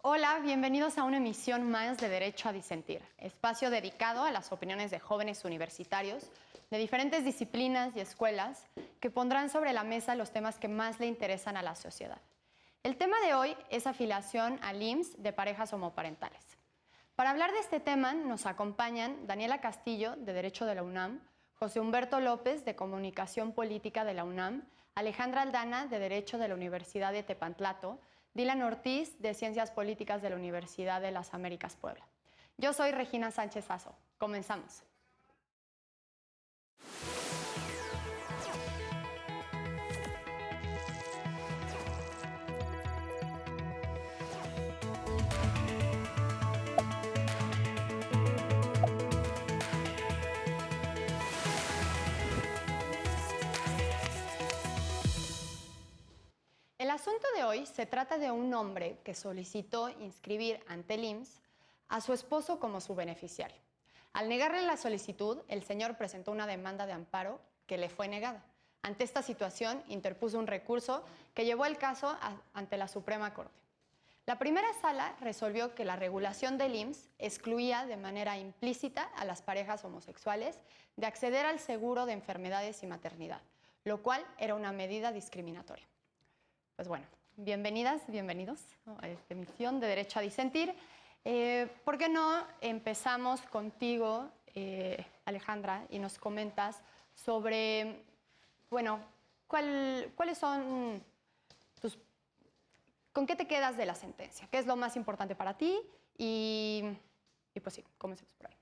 Hola, bienvenidos a una emisión más de Derecho a Disentir, espacio dedicado a las opiniones de jóvenes universitarios de diferentes disciplinas y escuelas que pondrán sobre la mesa los temas que más le interesan a la sociedad. El tema de hoy es afiliación al IMSS de parejas homoparentales. Para hablar de este tema nos acompañan Daniela Castillo, de Derecho de la UNAM, José Humberto López, de Comunicación Política de la UNAM, Alejandra Aldana, de Derecho de la Universidad de Tepantlato, Dylan Ortiz, de Ciencias Políticas de la Universidad de las Américas Puebla. Yo soy Regina Sánchez Azo. Comenzamos. El asunto de hoy se trata de un hombre que solicitó inscribir ante el IMSS a su esposo como su beneficiario. Al negarle la solicitud, el señor presentó una demanda de amparo que le fue negada. Ante esta situación, interpuso un recurso que llevó el caso ante la Suprema Corte. La primera sala resolvió que la regulación del IMSS excluía de manera implícita a las parejas homosexuales de acceder al seguro de enfermedades y maternidad, lo cual era una medida discriminatoria. Pues bueno, bienvenidas, bienvenidos a esta emisión de Derecho a Disentir. ¿Por qué no empezamos contigo, Alejandra, y nos comentas sobre, bueno, cuáles son tus... ¿Con qué te quedas de la sentencia? ¿Qué es lo más importante para ti? Y pues sí, comencemos por ahí.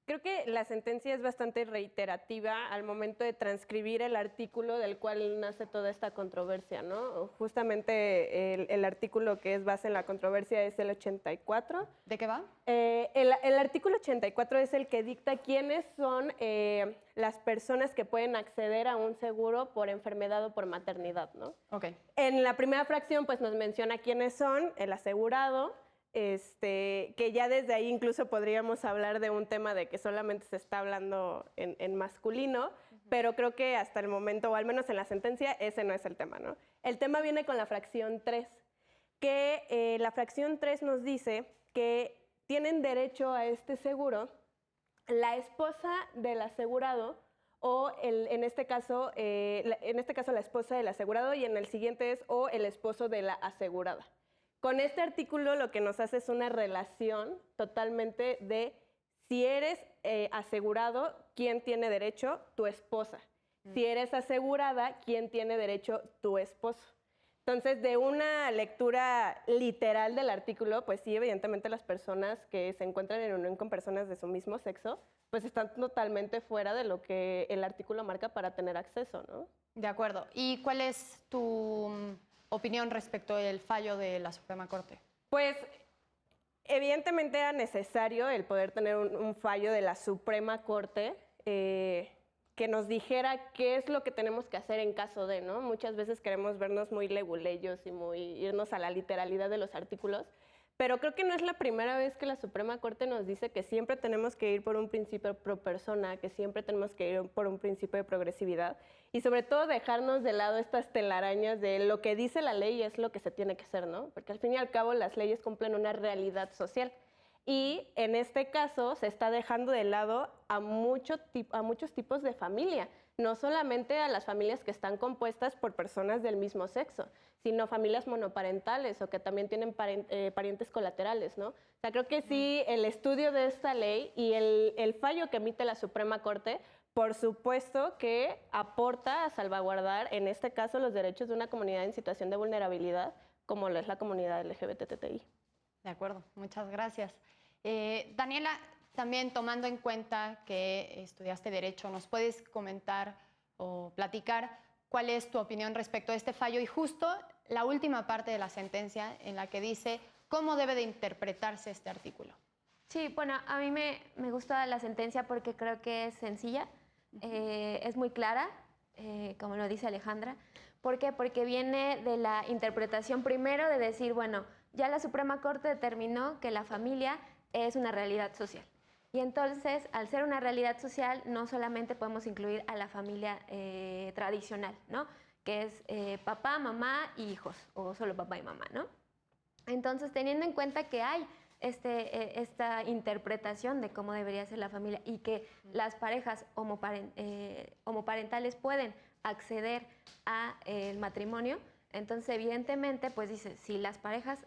Creo que la sentencia es bastante reiterativa al momento de transcribir el artículo del cual nace toda esta controversia, ¿no? Justamente el artículo que es base en la controversia es el 84. ¿De qué va? El artículo 84 es el que dicta quiénes son las personas que pueden acceder a un seguro por enfermedad o por maternidad, ¿no? Ok. En la primera fracción pues nos menciona quiénes son, el asegurado, que ya desde ahí incluso podríamos hablar de un tema de que solamente se está hablando en masculino, pero creo que hasta el momento, o al menos en la sentencia, ese no es el tema, ¿no? El tema viene con la fracción 3, que la fracción 3 nos dice que tienen derecho a este seguro la esposa del asegurado o en este caso la esposa del asegurado y en el siguiente es o el esposo de la asegurada. Con este artículo lo que nos hace es una relación totalmente de si eres asegurado, ¿quién tiene derecho? Tu esposa. Si eres asegurada, ¿quién tiene derecho? Tu esposo. Entonces, de una lectura literal del artículo, pues sí, evidentemente las personas que se encuentran en unión con personas de su mismo sexo, pues están totalmente fuera de lo que el artículo marca para tener acceso, ¿no? De acuerdo. ¿Y cuál es tu opinión respecto al fallo de la Suprema Corte? Pues evidentemente era necesario el poder tener un fallo de la Suprema Corte que nos dijera qué es lo que tenemos que hacer en caso de, ¿no? Muchas veces queremos vernos muy leguleyos y irnos a la literalidad de los artículos, pero creo que no es la primera vez que la Suprema Corte nos dice que siempre tenemos que ir por un principio pro persona, que siempre tenemos que ir por un principio de progresividad y sobre todo dejarnos de lado estas telarañas de lo que dice la ley es lo que se tiene que hacer, ¿no? Porque al fin y al cabo las leyes cumplen una realidad social. Y en este caso se está dejando de lado a muchos tipos de familia, no solamente a las familias que están compuestas por personas del mismo sexo, sino familias monoparentales o que también tienen parientes colaterales, ¿no? O sea, creo que sí, el estudio de esta ley y el fallo que emite la Suprema Corte, por supuesto que aporta a salvaguardar, en este caso, los derechos de una comunidad en situación de vulnerabilidad, como lo es la comunidad LGBTTI. De acuerdo, muchas gracias. Daniela, también tomando en cuenta que estudiaste Derecho, ¿nos puedes comentar o platicar cuál es tu opinión respecto a este fallo y justo la última parte de la sentencia en la que dice cómo debe de interpretarse este artículo? Sí, bueno, a mí me gusta la sentencia porque creo que es sencilla, es muy clara, como lo dice Alejandra. ¿Por qué? Porque viene de la interpretación primero de decir, bueno, ya la Suprema Corte determinó que la familia es una realidad social. Y entonces, al ser una realidad social, no solamente podemos incluir a la familia tradicional, ¿no? Que es papá, mamá y hijos, o solo papá y mamá, ¿no? Entonces, teniendo en cuenta que hay esta interpretación de cómo debería ser la familia y que las parejas homoparentales pueden acceder al matrimonio, entonces evidentemente, pues dice, si las parejas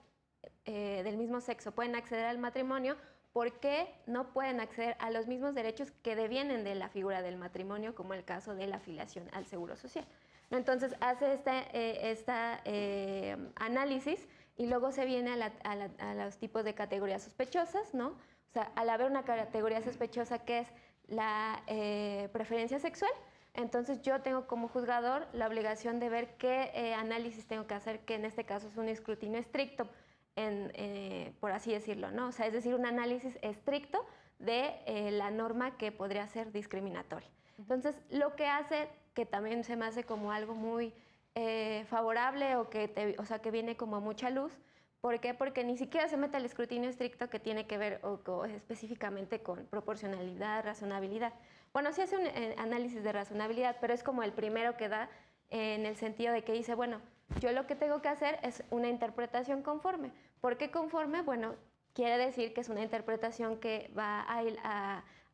del mismo sexo pueden acceder al matrimonio, ¿por qué no pueden acceder a los mismos derechos que devienen de la figura del matrimonio, como el caso de la afiliación al Seguro Social? ¿No? Entonces hace este análisis y luego se viene a los tipos de categorías sospechosas, ¿no? O sea, al haber una categoría sospechosa que es la preferencia sexual, entonces yo tengo como juzgador la obligación de ver qué análisis tengo que hacer, que en este caso es un escrutinio estricto, por así decirlo, ¿no? O sea, es decir, un análisis estricto de la norma que podría ser discriminatoria. Entonces, lo que hace, que también se me hace como algo muy favorable o sea, que viene como a mucha luz. ¿Por qué? Porque ni siquiera se mete al escrutinio estricto que tiene que ver específicamente con proporcionalidad, razonabilidad. Bueno, sí hace un análisis de razonabilidad, pero es como el primero que da en el sentido de que dice, bueno, yo lo que tengo que hacer es una interpretación conforme. ¿Por qué conforme? Bueno, quiere decir que es una interpretación que va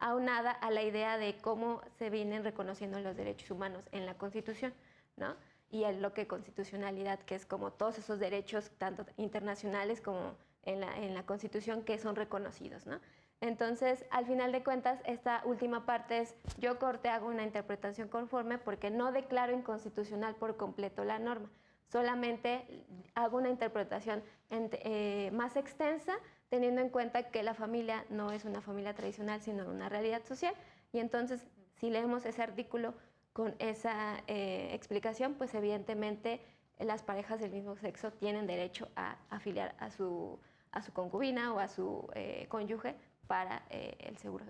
aunada a la idea de cómo se vienen reconociendo los derechos humanos en la Constitución, ¿no? Y el bloque constitucionalidad, que es como todos esos derechos, tanto internacionales como en la Constitución, que son reconocidos, ¿no? Entonces, al final de cuentas, esta última parte es, yo corte, hago una interpretación conforme porque no declaro inconstitucional por completo la norma, solamente hago una interpretación más extensa, teniendo en cuenta que la familia no es una familia tradicional, sino una realidad social, y entonces, si leemos ese artículo con esa explicación, pues evidentemente las parejas del mismo sexo tienen derecho a afiliar a su concubina o a su cónyuge para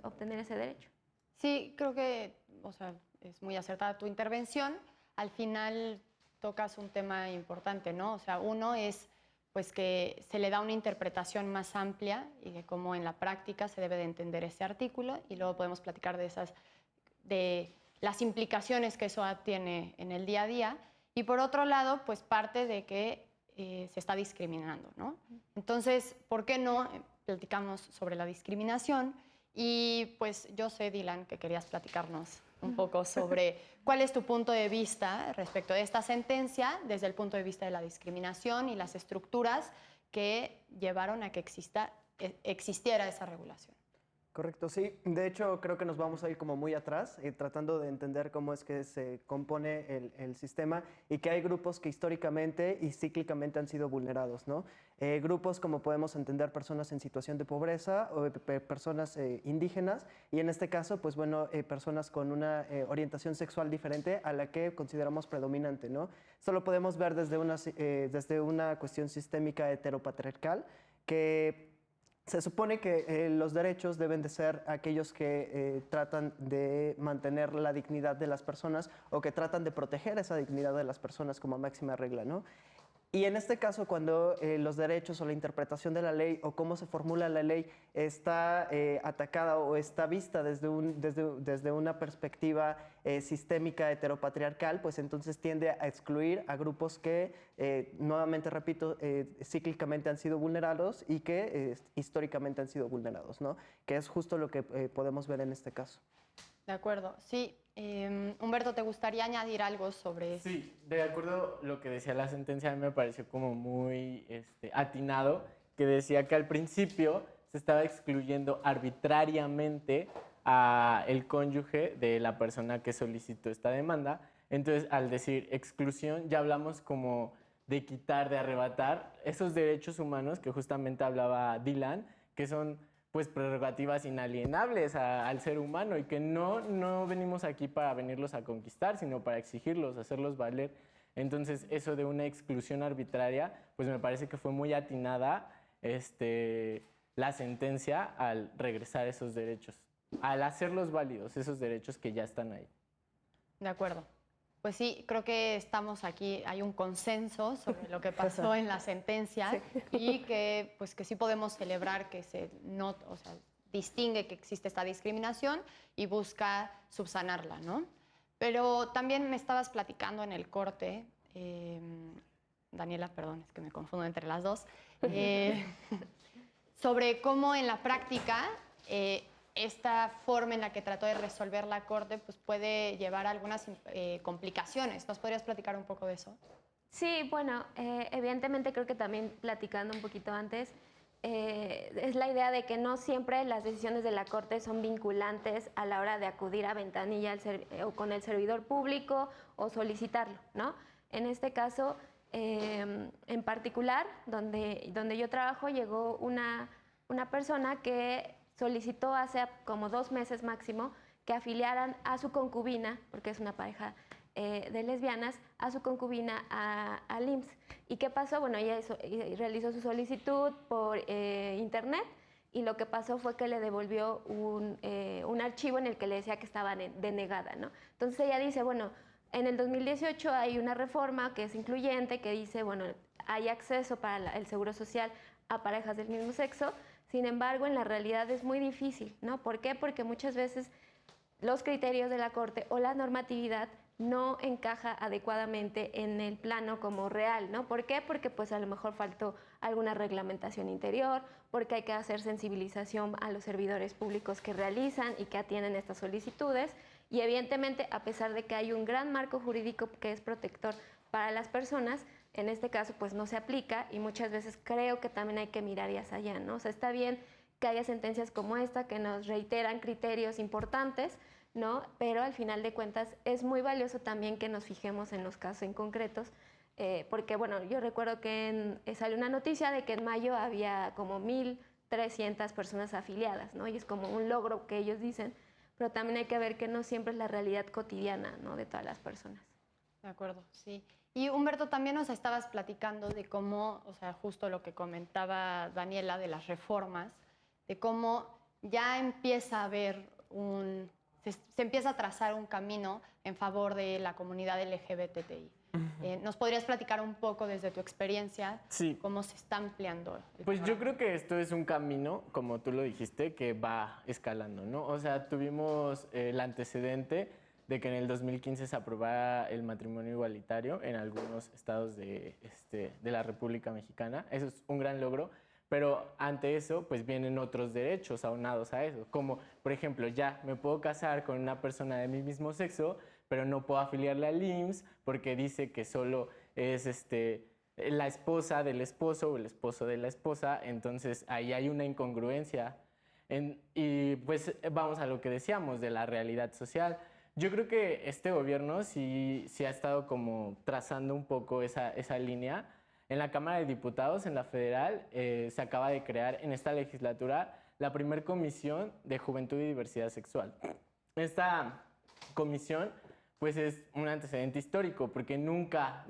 obtener ese derecho. Sí, creo que, o sea, es muy acertada tu intervención. Al final tocas un tema importante, ¿no? O sea, uno es pues que se le da una interpretación más amplia y de cómo en la práctica se debe de entender ese artículo, y luego podemos platicar de las implicaciones que eso tiene en el día a día. Y por otro lado, pues parte de que se está discriminando, ¿no? Entonces, ¿por qué no platicamos sobre la discriminación? Y pues yo sé, Dylan, que querías platicarnos un poco sobre cuál es tu punto de vista respecto de esta sentencia desde el punto de vista de la discriminación y las estructuras que llevaron a que existiera esa regulación. Correcto, sí. De hecho, creo que nos vamos a ir como muy atrás, tratando de entender cómo es que se compone el sistema y que hay grupos que históricamente y cíclicamente han sido vulnerados, ¿no? Grupos como podemos entender personas en situación de pobreza o personas indígenas, y en este caso, pues bueno, personas con una orientación sexual diferente a la que consideramos predominante, ¿no? Esto lo podemos ver desde una cuestión sistémica heteropatriarcal que se supone que los derechos deben de ser aquellos que tratan de mantener la dignidad de las personas o que tratan de proteger esa dignidad de las personas como máxima regla, ¿no? Y en este caso, cuando los derechos o la interpretación de la ley o cómo se formula la ley está atacada o está vista desde una perspectiva sistémica heteropatriarcal, pues entonces tiende a excluir a grupos que, nuevamente repito, cíclicamente han sido vulnerados y que históricamente han sido vulnerados, ¿no? Que es justo lo que podemos ver en este caso. De acuerdo, sí. Humberto, ¿te gustaría añadir algo sobre eso? Sí, de acuerdo a lo que decía la sentencia, a mí me pareció como muy atinado, que decía que al principio se estaba excluyendo arbitrariamente a el cónyuge de la persona que solicitó esta demanda. Entonces, al decir exclusión, ya hablamos como de quitar, de arrebatar esos derechos humanos que justamente hablaba Dylan, que son pues prerrogativas inalienables al ser humano y que no venimos aquí para venirlos a conquistar, sino para exigirlos, hacerlos valer. Entonces, eso de una exclusión arbitraria, pues me parece que fue muy atinada la sentencia al regresar esos derechos, al hacerlos válidos, esos derechos que ya están ahí. De acuerdo. Pues sí, creo que estamos aquí, hay un consenso sobre lo que pasó en la sentencia, sí. Y que, pues, que sí podemos celebrar que distingue que existe esta discriminación y busca subsanarla, ¿no? Pero también me estabas platicando en el corte Daniela, perdón, es que me confundo entre las dos, sobre cómo en la práctica esta forma en la que trató de resolver la Corte pues puede llevar a algunas complicaciones. ¿Nos podrías platicar un poco de eso? Sí, bueno, evidentemente creo que también platicando un poquito antes, es la idea de que no siempre las decisiones de la Corte son vinculantes a la hora de acudir a ventanilla o con el servidor público o solicitarlo, ¿no? En este caso, en particular, donde yo trabajo, llegó una persona que solicitó hace como 2 meses máximo que afiliaran a su concubina, porque es una pareja de lesbianas, a su concubina al IMSS. ¿Y qué pasó? Bueno, ella realizó su solicitud por internet y lo que pasó fue que le devolvió un archivo en el que le decía que estaba denegada, ¿no? Entonces ella dice, bueno, en el 2018 hay una reforma que es incluyente, que dice, bueno, hay acceso para el seguro social a parejas del mismo sexo. Sin embargo, en la realidad es muy difícil, ¿no? ¿Por qué? Porque muchas veces los criterios de la Corte o la normatividad no encaja adecuadamente en el plano como real, ¿no? ¿Por qué? Porque pues a lo mejor faltó alguna reglamentación interior, porque hay que hacer sensibilización a los servidores públicos que realizan y que atienden estas solicitudes y evidentemente a pesar de que hay un gran marco jurídico que es protector para las personas, en este caso pues no se aplica y muchas veces creo que también hay que mirar hacia allá, ¿no? O sea, está bien que haya sentencias como esta que nos reiteran criterios importantes, ¿no? Pero al final de cuentas es muy valioso también que nos fijemos en los casos en concretos, porque bueno, yo recuerdo que salió una noticia de que en mayo había como 1,300 personas afiliadas, ¿no? Y es como un logro que ellos dicen, pero también hay que ver que no siempre es la realidad cotidiana, ¿no? De todas las personas. De acuerdo, sí. Y Humberto, también nos estabas platicando de cómo, o sea, justo lo que comentaba Daniela de las reformas, de cómo ya empieza a haber se empieza a trazar un camino en favor de la comunidad LGBTI. ¿Nos podrías platicar un poco desde tu experiencia Sí. cómo se está ampliando el Pues yo programa? creo que esto es un camino, como tú lo dijiste, que va escalando, ¿no? O sea, tuvimos el antecedente de que en el 2015 se aprobara el matrimonio igualitario en algunos estados de la República Mexicana. Eso es un gran logro, pero ante eso pues vienen otros derechos aunados a eso, como por ejemplo ya me puedo casar con una persona de mi mismo sexo, pero no puedo afiliarla al IMSS porque dice que solo es la esposa del esposo o el esposo de la esposa, entonces ahí hay una incongruencia. Y pues vamos a lo que decíamos de la realidad social. Yo creo que este gobierno sí ha estado como trazando un poco esa línea. En la Cámara de Diputados, en la federal, se acaba de crear en esta legislatura la primera comisión de Juventud y Diversidad Sexual. Esta comisión pues es un antecedente histórico porque nunca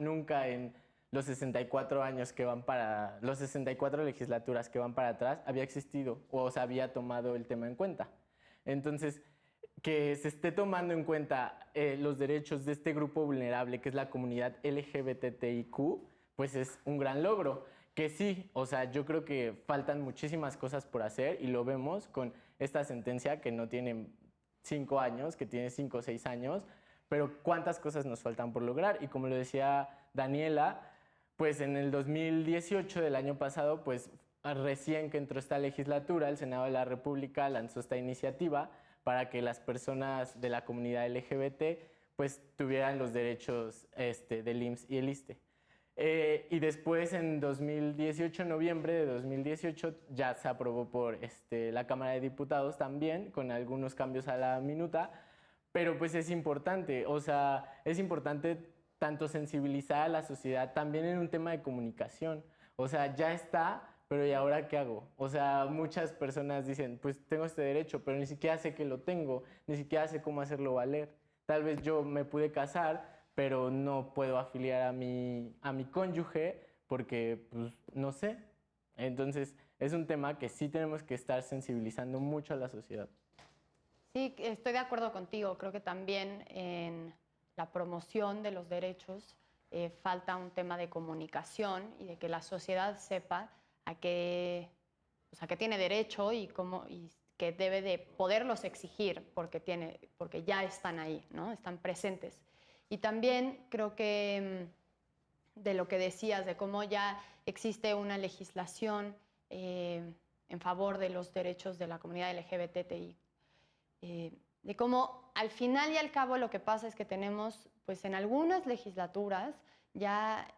en los 64 años que van para, los 64 legislaturas que van para atrás había existido o se había tomado el tema en cuenta. Entonces, que se esté tomando en cuenta los derechos de este grupo vulnerable, que es la comunidad LGBTIQ, pues es un gran logro. Que sí, o sea, yo creo que faltan muchísimas cosas por hacer y lo vemos con esta sentencia que no tiene 5 años, que tiene 5 o 6 años, pero cuántas cosas nos faltan por lograr. Y como lo decía Daniela, pues en el 2018 del año pasado, pues recién que entró esta legislatura, el Senado de la República lanzó esta iniciativa para que las personas de la comunidad LGBT pues tuvieran los derechos del IMSS y el ISSSTE. Y después en 2018, en noviembre de 2018, ya se aprobó por la Cámara de Diputados también, con algunos cambios a la minuta, pero pues es importante, o sea, es importante tanto sensibilizar a la sociedad, también en un tema de comunicación, o sea, ya está, pero ¿y ahora qué hago? O sea, muchas personas dicen, pues tengo este derecho, pero ni siquiera sé que lo tengo, ni siquiera sé cómo hacerlo valer. Tal vez yo me pude casar, pero no puedo afiliar a mi cónyuge porque, pues, no sé. Entonces, es un tema que sí tenemos que estar sensibilizando mucho a la sociedad. Sí, estoy de acuerdo contigo. Creo que también en la promoción de los derechos falta un tema de comunicación y de que la sociedad sepa a qué tiene derecho y que debe de poderlos exigir porque ya están ahí, ¿no? Están presentes. Y también creo que de lo que decías, de cómo ya existe una legislación en favor de los derechos de la comunidad LGBTI. De cómo al final y al cabo lo que pasa es que tenemos, pues en algunas legislaturas ya,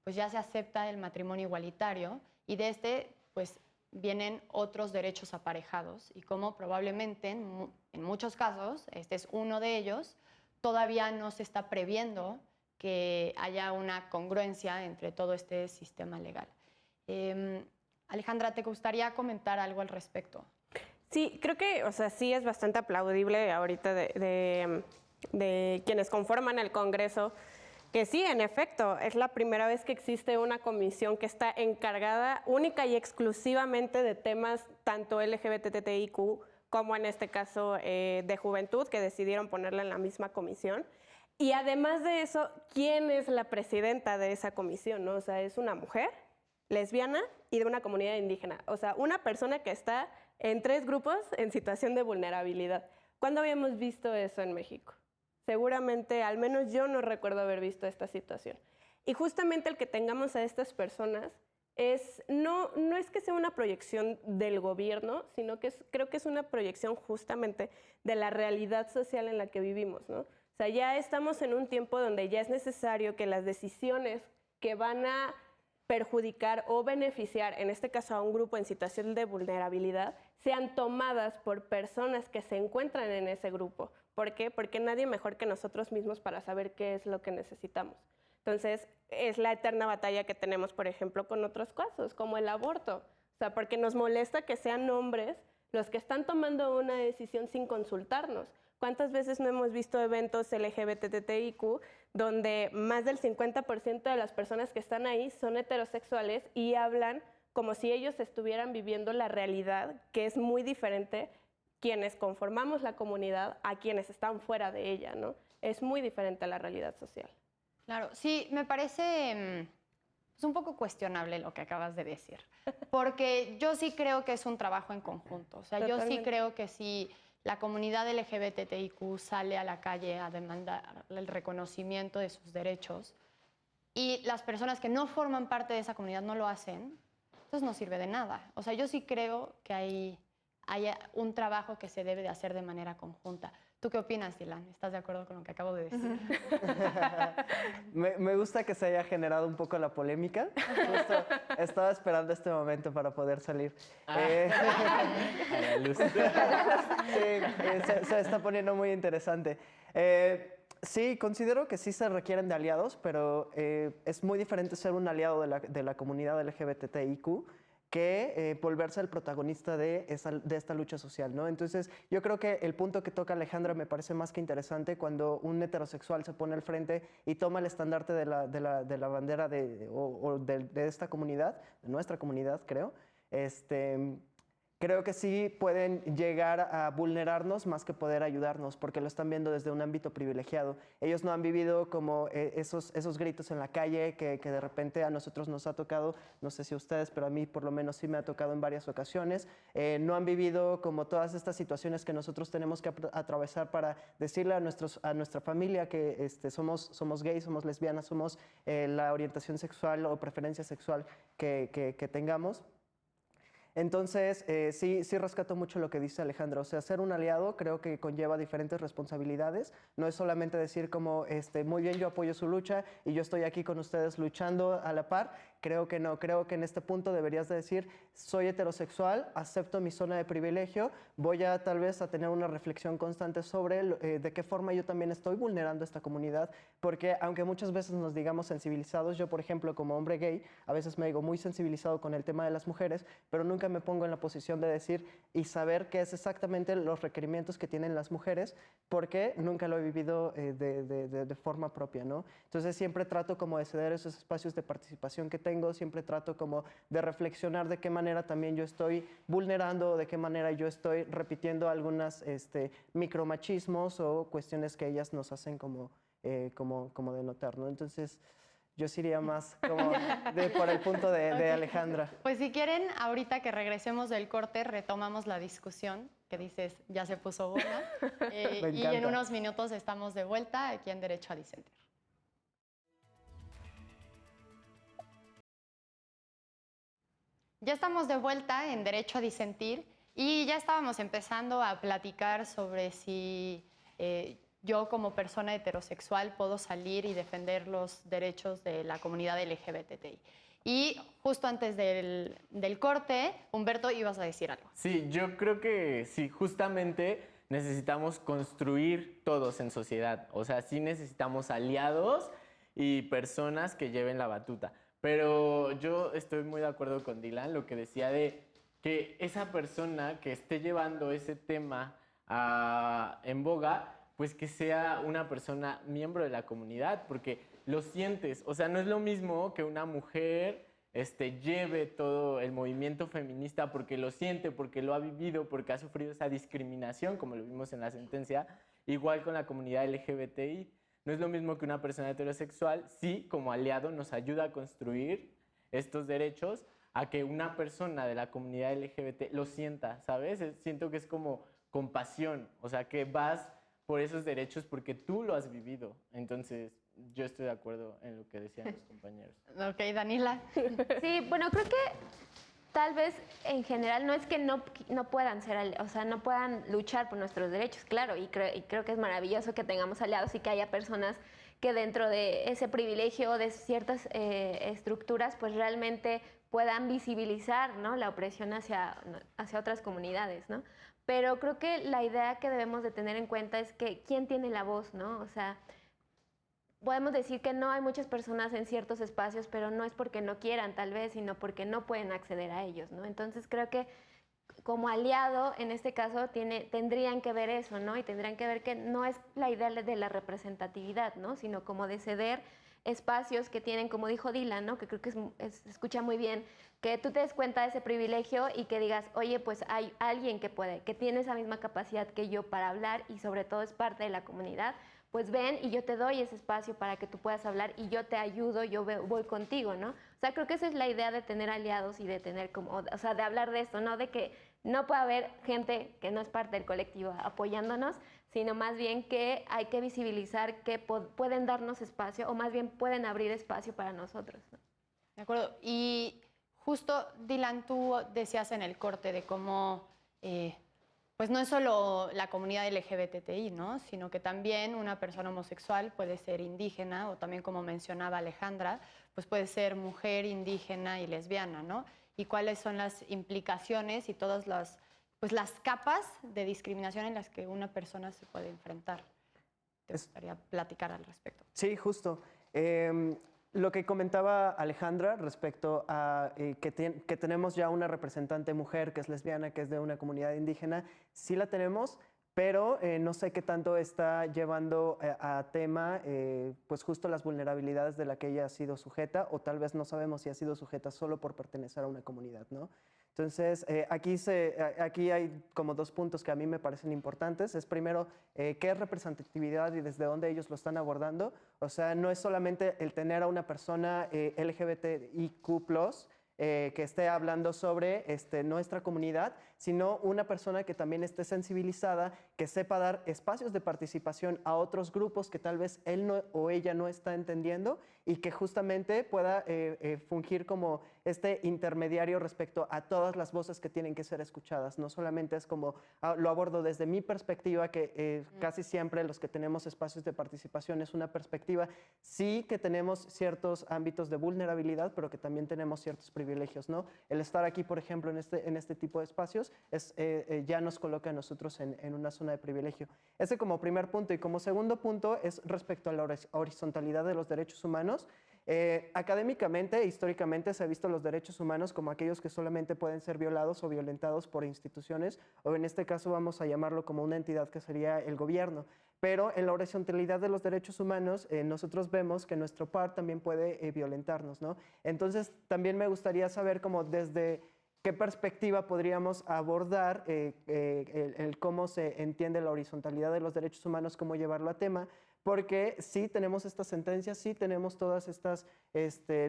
pues ya se acepta el matrimonio igualitario y de pues vienen otros derechos aparejados y cómo probablemente en muchos casos, este es uno de ellos, todavía no se está previendo que haya una congruencia entre todo este sistema legal. Alejandra, ¿te gustaría comentar algo al respecto? Sí, creo que, o sea, sí es bastante aplaudible ahorita de quienes conforman el Congreso, que sí, en efecto, es la primera vez que existe una comisión que está encargada única y exclusivamente de temas tanto LGBTIQ como en este caso de juventud, que decidieron ponerla en la misma comisión. Y además de eso, ¿quién es la presidenta de esa comisión, no? O sea, es una mujer lesbiana y de una comunidad indígena. O sea, una persona que está en 3 grupos en situación de vulnerabilidad. ¿Cuándo habíamos visto eso en México? Seguramente, al menos yo no recuerdo haber visto esta situación. Y justamente el que tengamos a estas personas no es que sea una proyección del gobierno, sino que creo que es una proyección justamente de la realidad social en la que vivimos, ¿no? O sea, ya estamos en un tiempo donde ya es necesario que las decisiones que van a perjudicar o beneficiar, en este caso a un grupo en situación de vulnerabilidad, sean tomadas por personas que se encuentran en ese grupo. ¿Por qué? Porque nadie mejor que nosotros mismos para saber qué es lo que necesitamos. Entonces, es la eterna batalla que tenemos, por ejemplo, con otros casos, como el aborto. O sea, porque nos molesta que sean hombres los que están tomando una decisión sin consultarnos. ¿Cuántas veces no hemos visto eventos LGBTIQ donde más del 50% de las personas que están ahí son heterosexuales y hablan como si ellos estuvieran viviendo la realidad, que es muy diferente quienes conformamos la comunidad a quienes están fuera de ella, ¿no? Es muy diferente a la realidad social. Claro, sí, me parece un poco cuestionable lo que acabas de decir, porque yo sí creo que es un trabajo en conjunto. O sea, Totalmente. yo sí creo que si la comunidad LGBTIQ sale a la calle a demandar el reconocimiento de sus derechos y las personas que no forman parte de esa comunidad no lo hacen, entonces no sirve de nada. O sea, yo sí creo que hay un trabajo que se debe de hacer de manera conjunta. ¿Tú qué opinas, Dylan? ¿Estás de acuerdo con lo que acabo de decir? Me gusta que se haya generado un poco la polémica. Justo estaba esperando este momento para poder salir. A la luz. Sí, se está poniendo muy interesante. Sí, considero que sí se requieren de aliados, pero es muy diferente ser un aliado de la comunidad LGBTIQ que volverse el protagonista de esta lucha social, ¿no? Entonces, yo creo que el punto que toca Alejandra me parece más que interesante cuando un heterosexual se pone al frente y toma el estandarte de la bandera de esta comunidad, de nuestra comunidad, creo. Creo que sí pueden llegar a vulnerarnos más que poder ayudarnos, porque lo están viendo desde un ámbito privilegiado. Ellos no han vivido como esos gritos en la calle que de repente a nosotros nos ha tocado, no sé si a ustedes, pero a mí por lo menos sí me ha tocado en varias ocasiones. No han vivido como todas estas situaciones que nosotros tenemos que atravesar para decirle a nuestra familia que somos gays, somos lesbianas, somos la orientación sexual o preferencia sexual que tengamos. Entonces, sí rescato mucho lo que dice Alejandra. O sea, ser un aliado creo que conlleva diferentes responsabilidades. No es solamente decir como, muy bien, yo apoyo su lucha y yo estoy aquí con ustedes luchando a la par. Creo que no. Creo que en este punto deberías de decir, soy heterosexual, acepto mi zona de privilegio, voy a tal vez a tener una reflexión constante sobre de qué forma yo también estoy vulnerando esta comunidad. Porque aunque muchas veces nos digamos sensibilizados, yo, por ejemplo, como hombre gay, a veces me digo muy sensibilizado con el tema de las mujeres, pero nunca me pongo en la posición de decir y saber qué es exactamente los requerimientos que tienen las mujeres, porque nunca lo he vivido de forma propia, ¿no? Entonces siempre trato como de ceder esos espacios de participación que tengo, siempre trato como de reflexionar de qué manera también yo estoy vulnerando, de qué manera yo estoy repitiendo algunas micromachismos o cuestiones que ellas nos hacen como denotar, ¿no? Entonces, yo sí iría más como por el punto de Alejandra. Pues si quieren, ahorita que regresemos del corte, retomamos la discusión, que dices, ya se puso buena. Y en unos minutos estamos de vuelta aquí en Derecho a Disentir. Ya estamos de vuelta en Derecho a Disentir y ya estábamos empezando a platicar sobre si yo como persona heterosexual puedo salir y defender los derechos de la comunidad LGBTI. Y justo antes del corte, Humberto, ibas a decir algo. Sí, yo creo que sí, justamente necesitamos construir todos en sociedad. O sea, sí necesitamos aliados y personas que lleven la batuta. Pero yo estoy muy de acuerdo con Dylan, lo que decía de que esa persona que esté llevando ese tema en boga, pues que sea una persona miembro de la comunidad, porque lo sientes. O sea, no es lo mismo que una mujer lleve todo el movimiento feminista porque lo siente, porque lo ha vivido, porque ha sufrido esa discriminación, como lo vimos en la sentencia, igual con la comunidad LGBTI. No es lo mismo que una persona heterosexual, sí, como aliado, nos ayuda a construir estos derechos, a que una persona de la comunidad LGBT lo sienta, ¿sabes? Siento que es como compasión, o sea, que vas por esos derechos porque tú lo has vivido. Entonces, yo estoy de acuerdo en lo que decían los compañeros. Ok, Daniela. Sí, bueno, creo que tal vez en general no es que no puedan ser, o sea, no puedan luchar por nuestros derechos, claro, y creo que es maravilloso que tengamos aliados y que haya personas que dentro de ese privilegio de ciertas estructuras, pues realmente puedan visibilizar, ¿no?, la opresión hacia otras comunidades, ¿no? Pero creo que la idea que debemos de tener en cuenta es que quién tiene la voz, ¿no? O sea, podemos decir que no hay muchas personas en ciertos espacios, pero no es porque no quieran tal vez, sino porque no pueden acceder a ellos, ¿no? Entonces creo que como aliado, en este caso, tendrían que ver eso, ¿no? Y tendrían que ver que no es la idea de la representatividad, ¿no? Sino como de ceder espacios que tienen, como dijo Dylan, ¿no? Que creo que se escucha muy bien, que tú te des cuenta de ese privilegio y que digas, oye, pues hay alguien que puede, que tiene esa misma capacidad que yo para hablar y sobre todo es parte de la comunidad, pues ven y yo te doy ese espacio para que tú puedas hablar y yo te ayudo, yo voy contigo, ¿no? O sea, creo que esa es la idea de tener aliados y de tener como, o sea, de hablar de esto, ¿no? De que no puede haber gente que no es parte del colectivo apoyándonos, sino más bien que hay que visibilizar que pueden darnos espacio o más bien pueden abrir espacio para nosotros, ¿no? De acuerdo. Y justo, Dylan, tú decías en el corte de cómo pues no es solo la comunidad LGBTI, ¿no? Sino que también una persona homosexual puede ser indígena o también, como mencionaba Alejandra, pues puede ser mujer, indígena y lesbiana, ¿no? Y cuáles son las implicaciones y todas las capas de discriminación en las que una persona se puede enfrentar. ¿Te gustaría platicar al respecto? Sí, justo. Lo que comentaba Alejandra respecto a que tenemos ya una representante mujer que es lesbiana, que es de una comunidad indígena, sí la tenemos, pero no sé qué tanto está llevando a tema pues justo las vulnerabilidades de la que ella ha sido sujeta, o tal vez no sabemos si ha sido sujeta solo por pertenecer a una comunidad, ¿no? Entonces, aquí hay como dos puntos que a mí me parecen importantes. Es primero, qué es representatividad y desde dónde ellos lo están abordando. O sea, no es solamente el tener a una persona LGBTIQ+, que esté hablando sobre nuestra comunidad, sino una persona que también esté sensibilizada, que sepa dar espacios de participación a otros grupos que tal vez él o ella no está entendiendo y que justamente pueda fungir como este intermediario respecto a todas las voces que tienen que ser escuchadas. No solamente es como, lo abordo desde mi perspectiva, que casi siempre los que tenemos espacios de participación es una perspectiva, sí que tenemos ciertos ámbitos de vulnerabilidad, pero que también tenemos ciertos privilegios, ¿no? El estar aquí, por ejemplo, en este tipo de espacios, ya nos coloca a nosotros en una zona de privilegio. Ese como primer punto. Y como segundo punto es respecto a la horizontalidad de los derechos humanos. Académicamente, históricamente, se ha visto los derechos humanos como aquellos que solamente pueden ser violados o violentados por instituciones, o en este caso vamos a llamarlo como una entidad que sería el gobierno. Pero en la horizontalidad de los derechos humanos, nosotros vemos que nuestro par también puede violentarnos, ¿no? Entonces, también me gustaría saber cómo desde qué perspectiva podríamos abordar el cómo se entiende la horizontalidad de los derechos humanos, cómo llevarlo a tema, porque sí tenemos estas sentencias, sí tenemos todas estas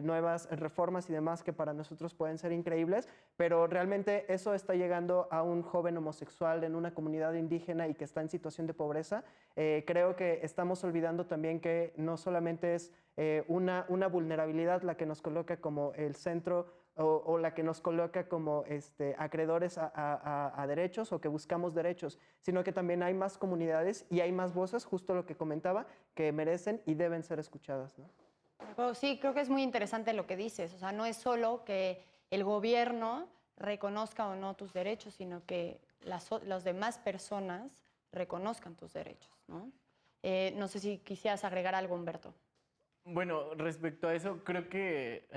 nuevas reformas y demás que para nosotros pueden ser increíbles, pero realmente eso está llegando a un joven homosexual en una comunidad indígena y que está en situación de pobreza. Creo que estamos olvidando también que no solamente es una vulnerabilidad la que nos coloca como el centro o la que nos coloca como acreedores a derechos o que buscamos derechos, sino que también hay más comunidades y hay más voces, justo lo que comentaba, que merecen y deben ser escuchadas, ¿no? Pero sí, creo que es muy interesante lo que dices. O sea, no es solo que el gobierno reconozca o no tus derechos, sino que las demás personas reconozcan tus derechos, ¿no? No sé si quisieras agregar algo, Humberto. Bueno, respecto a eso, creo que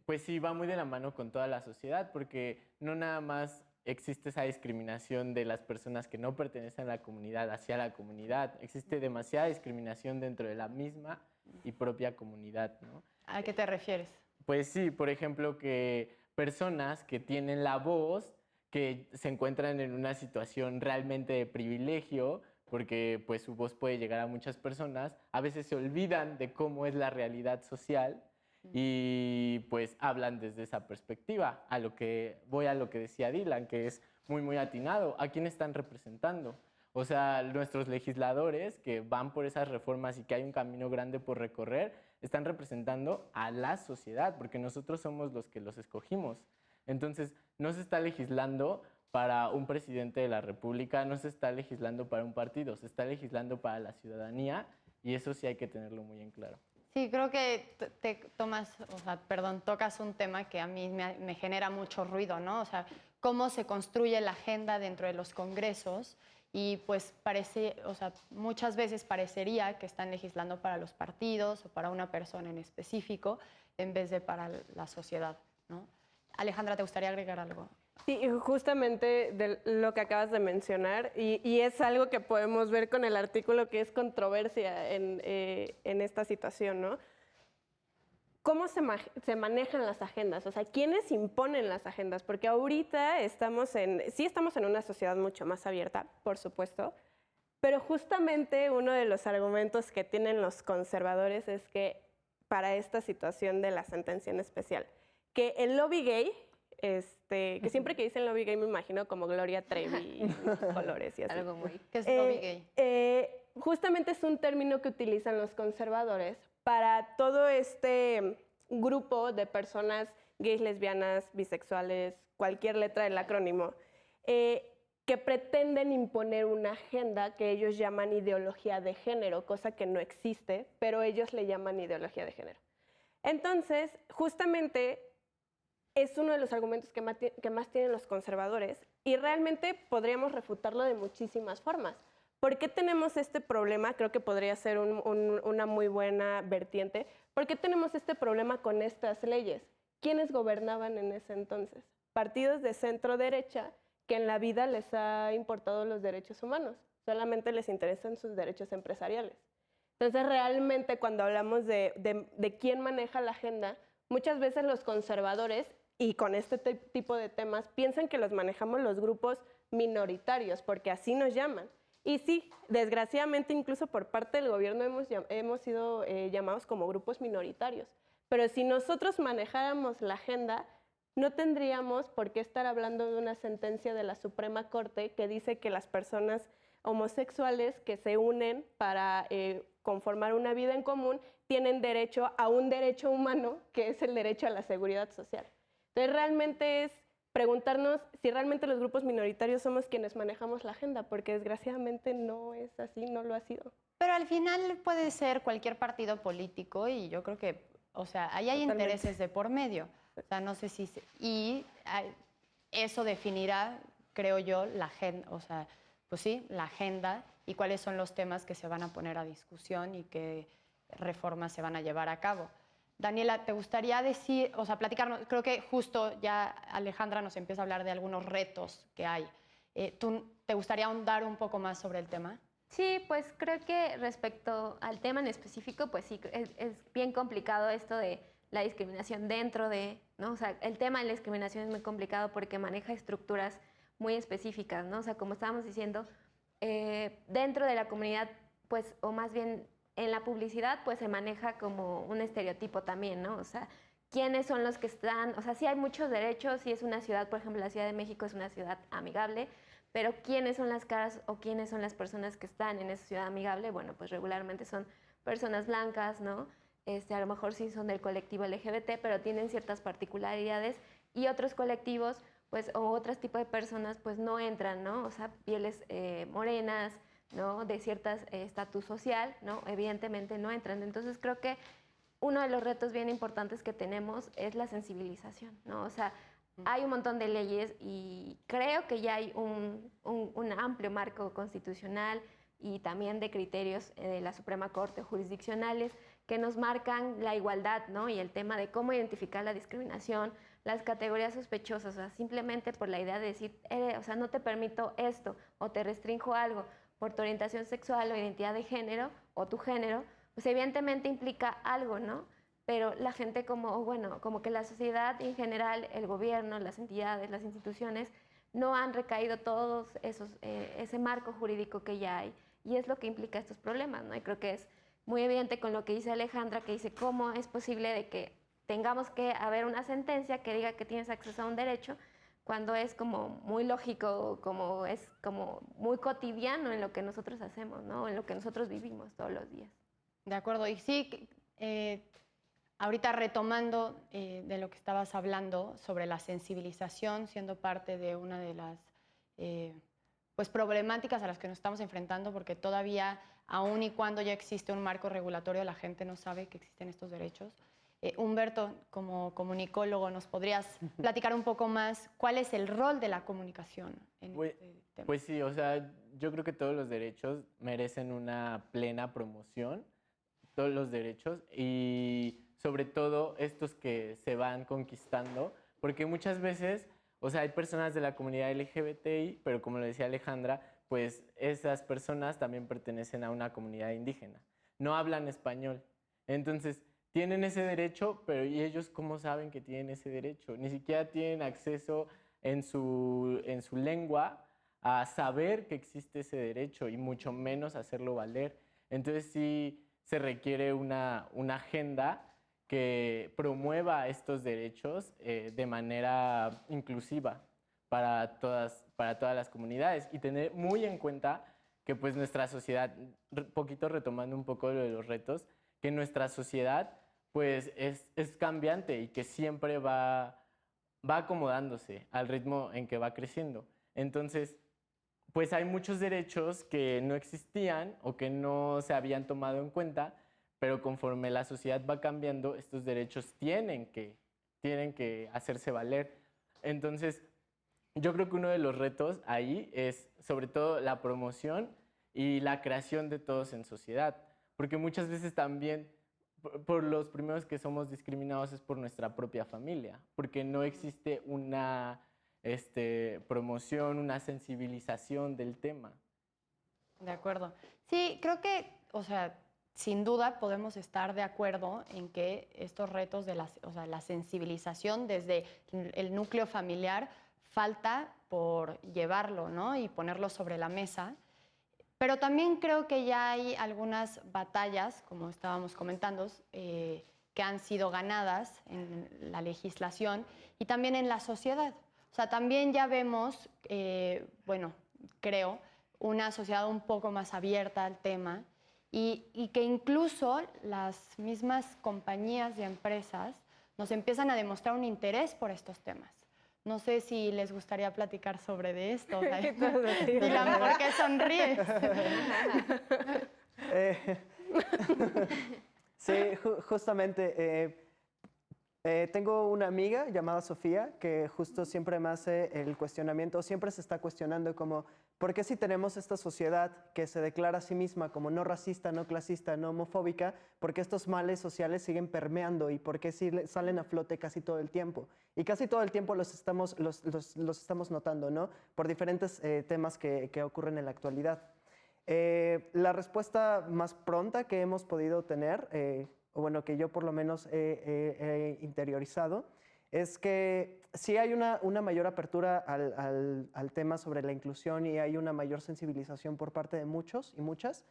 pues sí va muy de la mano con toda la sociedad, porque no nada más existe esa discriminación de las personas que no pertenecen a la comunidad hacia la comunidad, existe demasiada discriminación dentro de la misma y propia comunidad, ¿no? ¿A qué te refieres? Pues sí, por ejemplo, que personas que tienen la voz, que se encuentran en una situación realmente de privilegio, porque pues su voz puede llegar a muchas personas, a veces se olvidan de cómo es la realidad social y pues hablan desde esa perspectiva. Voy a lo que decía Dylan, que es muy atinado. ¿A quién están representando? O sea, nuestros legisladores que van por esas reformas y que hay un camino grande por recorrer, están representando a la sociedad, porque nosotros somos los que los escogimos. Entonces, no se está legislando para un presidente de la República, no se está legislando para un partido, se está legislando para la ciudadanía y eso sí hay que tenerlo muy en claro. Sí, creo que tocas un tema que a mí me genera mucho ruido, ¿no? O sea, cómo se construye la agenda dentro de los congresos y pues muchas veces parecería que están legislando para los partidos o para una persona en específico en vez de para la sociedad, ¿no? Alejandra, ¿te gustaría agregar algo? Sí, y justamente de lo que acabas de mencionar, y es algo que podemos ver con el artículo que es controversia en esta situación, ¿no? ¿Cómo se manejan las agendas? O sea, ¿quiénes imponen las agendas? Porque ahorita sí estamos en una sociedad mucho más abierta, por supuesto, pero justamente uno de los argumentos que tienen los conservadores es que para esta situación de la sentencia en especial, que el lobby gay, que siempre que dicen lobby gay me imagino como Gloria Trevi y colores y así. Algo muy... ¿Qué es lobby gay? Justamente es un término que utilizan los conservadores para todo este grupo de personas gays, lesbianas, bisexuales, cualquier letra del acrónimo, que pretenden imponer una agenda que ellos llaman ideología de género, cosa que no existe, pero ellos le llaman ideología de género. Entonces, justamente es uno de los argumentos que más tienen los conservadores y realmente podríamos refutarlo de muchísimas formas. ¿Por qué tenemos este problema? Creo que podría ser una muy buena vertiente. ¿Por qué tenemos este problema con estas leyes? ¿Quiénes gobernaban en ese entonces? Partidos de centro derecha que en la vida les ha importado los derechos humanos. Solamente les interesan sus derechos empresariales. Entonces, realmente cuando hablamos de quién maneja la agenda, muchas veces los conservadores, y con este tipo de temas, piensan que los manejamos los grupos minoritarios, porque así nos llaman. Y sí, desgraciadamente, incluso por parte del gobierno hemos sido llamados como grupos minoritarios. Pero si nosotros manejáramos la agenda, no tendríamos por qué estar hablando de una sentencia de la Suprema Corte que dice que las personas homosexuales que se unen para conformar una vida en común tienen derecho a un derecho humano, que es el derecho a la seguridad social. Entonces, realmente es preguntarnos si realmente los grupos minoritarios somos quienes manejamos la agenda, porque desgraciadamente no es así, no lo ha sido. Pero al final puede ser cualquier partido político y yo creo que, o sea, ahí hay Totalmente. intereses de por medio. O sea, no sé si... eso definirá, creo yo, la agenda, o sea, pues sí, la agenda y cuáles son los temas que se van a poner a discusión y qué reformas se van a llevar a cabo. Daniela, ¿te gustaría decir, o sea, platicarnos? Creo que justo ya Alejandra nos empieza a hablar de algunos retos que hay. ¿Tú te gustaría ahondar un poco más sobre el tema? Sí, pues creo que respecto al tema en específico, pues sí, es bien complicado esto de la discriminación dentro de, ¿no? O sea, el tema de la discriminación es muy complicado porque maneja estructuras muy específicas, ¿no? O sea, como estábamos diciendo, dentro de la comunidad, pues, o más bien en la publicidad, pues se maneja como un estereotipo también, ¿no? O sea, ¿quiénes son los que están? O sea, sí hay muchos derechos, sí es una ciudad, por ejemplo, la Ciudad de México es una ciudad amigable, pero ¿quiénes son las caras o quiénes son las personas que están en esa ciudad amigable? Bueno, pues regularmente son personas blancas, ¿no? a lo mejor sí son del colectivo LGBT, pero tienen ciertas particularidades y otros colectivos, pues, o otros tipos de personas, pues no entran, ¿no? O sea, pieles morenas, ¿no? De cierto estatus social, ¿no? Evidentemente no entran. Entonces creo que uno de los retos bien importantes que tenemos es la sensibilización, ¿no? O sea, hay un montón de leyes y creo que ya hay un amplio marco constitucional y también de criterios de la Suprema Corte jurisdiccionales que nos marcan la igualdad, ¿no? Y el tema de cómo identificar la discriminación, las categorías sospechosas, o sea, simplemente por la idea de decir, o sea, no te permito esto o te restrinjo algo por tu orientación sexual o identidad de género o tu género, pues evidentemente implica algo, ¿no? Pero la gente como que la sociedad en general, el gobierno, las entidades, las instituciones, no han recaído todos ese marco jurídico que ya hay. Y es lo que implica estos problemas, ¿no? Y creo que es muy evidente con lo que dice Alejandra, que dice cómo es posible de que tengamos que haber una sentencia que diga que tienes acceso a un derecho, cuando es como muy lógico, como es como muy cotidiano en lo que nosotros hacemos, ¿no? En lo que nosotros vivimos todos los días. De acuerdo, y sí, ahorita retomando de lo que estabas hablando sobre la sensibilización, siendo parte de una de las pues problemáticas a las que nos estamos enfrentando, porque todavía, aun y cuando ya existe un marco regulatorio, la gente no sabe que existen estos derechos. Humberto, como comunicólogo, ¿nos podrías platicar un poco más cuál es el rol de la comunicación en este tema? Pues sí, o sea, yo creo que todos los derechos merecen una plena promoción, todos los derechos, y sobre todo estos que se van conquistando, porque muchas veces, o sea, hay personas de la comunidad LGBTI, pero como lo decía Alejandra, pues esas personas también pertenecen a una comunidad indígena, no hablan español, entonces tienen ese derecho, pero ¿y ellos cómo saben que tienen ese derecho? Ni siquiera tienen acceso en su lengua a saber que existe ese derecho y mucho menos hacerlo valer. Entonces sí se requiere una agenda que promueva estos derechos de manera inclusiva para todas las comunidades y tener muy en cuenta que pues nuestra sociedad, poquito retomando un poco lo de los retos, que nuestra sociedad pues es cambiante y que siempre va acomodándose al ritmo en que va creciendo. Entonces, pues hay muchos derechos que no existían o que no se habían tomado en cuenta, pero conforme la sociedad va cambiando, estos derechos tienen que hacerse valer. Entonces, yo creo que uno de los retos ahí es sobre todo la promoción y la creación de todos en sociedad, porque muchas veces también por los primeros que somos discriminados es por nuestra propia familia, porque no existe una promoción, una sensibilización del tema. De acuerdo. Sí, creo que, o sea, sin duda podemos estar de acuerdo en que estos retos de la sensibilización desde el núcleo familiar falta por llevarlo, ¿no? Y ponerlo sobre la mesa. Pero también creo que ya hay algunas batallas, como estábamos comentando, que han sido ganadas en la legislación y también en la sociedad. O sea, también ya vemos, bueno, creo, una sociedad un poco más abierta al tema y que incluso las mismas compañías y empresas nos empiezan a demostrar un interés por estos temas. No sé si les gustaría platicar sobre de esto. O sea, Dylan, ¿por qué sonríes? Sí, justamente. Tengo una amiga llamada Sofía que justo siempre me hace el cuestionamiento, siempre se está cuestionando como, ¿por qué si tenemos esta sociedad que se declara a sí misma como no racista, no clasista, no homofóbica, por qué estos males sociales siguen permeando y por qué salen a flote casi todo el tiempo? Y casi todo el tiempo los estamos notando, ¿no? Por diferentes temas que ocurren en la actualidad. La respuesta más pronta que hemos podido tener, o bueno, que yo por lo menos he interiorizado, es que sí hay una mayor apertura al tema sobre la inclusión y hay una mayor sensibilización por parte de muchos y muchas,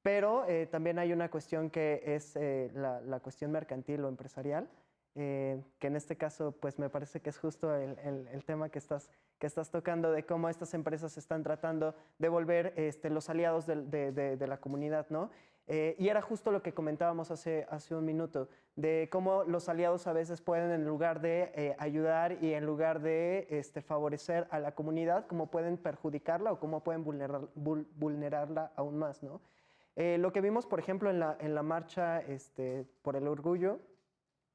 pero también hay una cuestión que es la cuestión mercantil o empresarial, que en este caso pues me parece que es justo el tema que estás tocando de cómo estas empresas están tratando de volver los aliados de la comunidad, ¿no? Y era justo lo que comentábamos hace un minuto, de cómo los aliados a veces pueden, en lugar de ayudar y en lugar de favorecer a la comunidad, cómo pueden perjudicarla o cómo pueden vulnerarla aún más, ¿no? Lo que vimos, por ejemplo, en la marcha por el orgullo,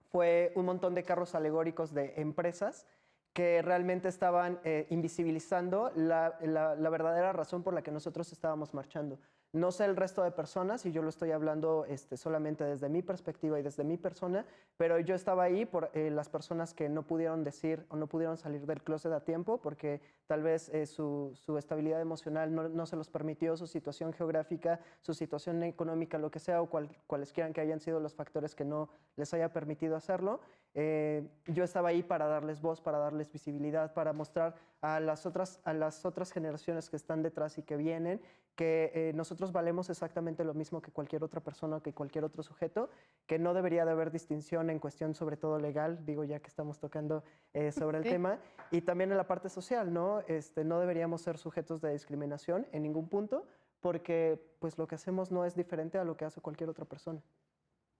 fue un montón de carros alegóricos de empresas que realmente estaban invisibilizando la verdadera razón por la que nosotros estábamos marchando. No sé el resto de personas, y yo lo estoy hablando solamente desde mi perspectiva y desde mi persona, pero yo estaba ahí por las personas que no pudieron decir o no pudieron salir del closet a tiempo porque tal vez su estabilidad emocional no se los permitió, su situación geográfica, su situación económica, lo que sea, o cualesquiera que hayan sido los factores que no les haya permitido hacerlo. Yo estaba ahí para darles voz, para darles visibilidad, para mostrar a las otras generaciones que están detrás y que vienen que nosotros valemos exactamente lo mismo que cualquier otra persona o que cualquier otro sujeto, que no debería de haber distinción en cuestión sobre todo legal, digo ya que estamos tocando sobre el tema, y también en la parte social, ¿no? No deberíamos ser sujetos de discriminación en ningún punto, porque pues lo que hacemos no es diferente a lo que hace cualquier otra persona.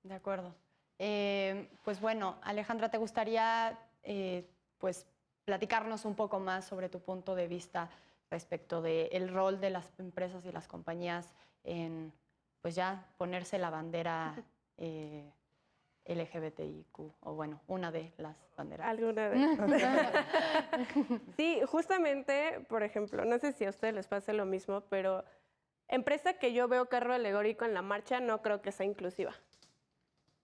De acuerdo. Pues bueno, Alejandra, ¿te gustaría pues platicarnos un poco más sobre tu punto de vista respecto del rol de las empresas y las compañías en, pues ya, ponerse la bandera LGBTIQ, o bueno, una de las banderas? Alguna de Sí, justamente, por ejemplo, no sé si a ustedes les pase lo mismo, pero empresa que yo veo carro alegórico en la marcha no creo que sea inclusiva.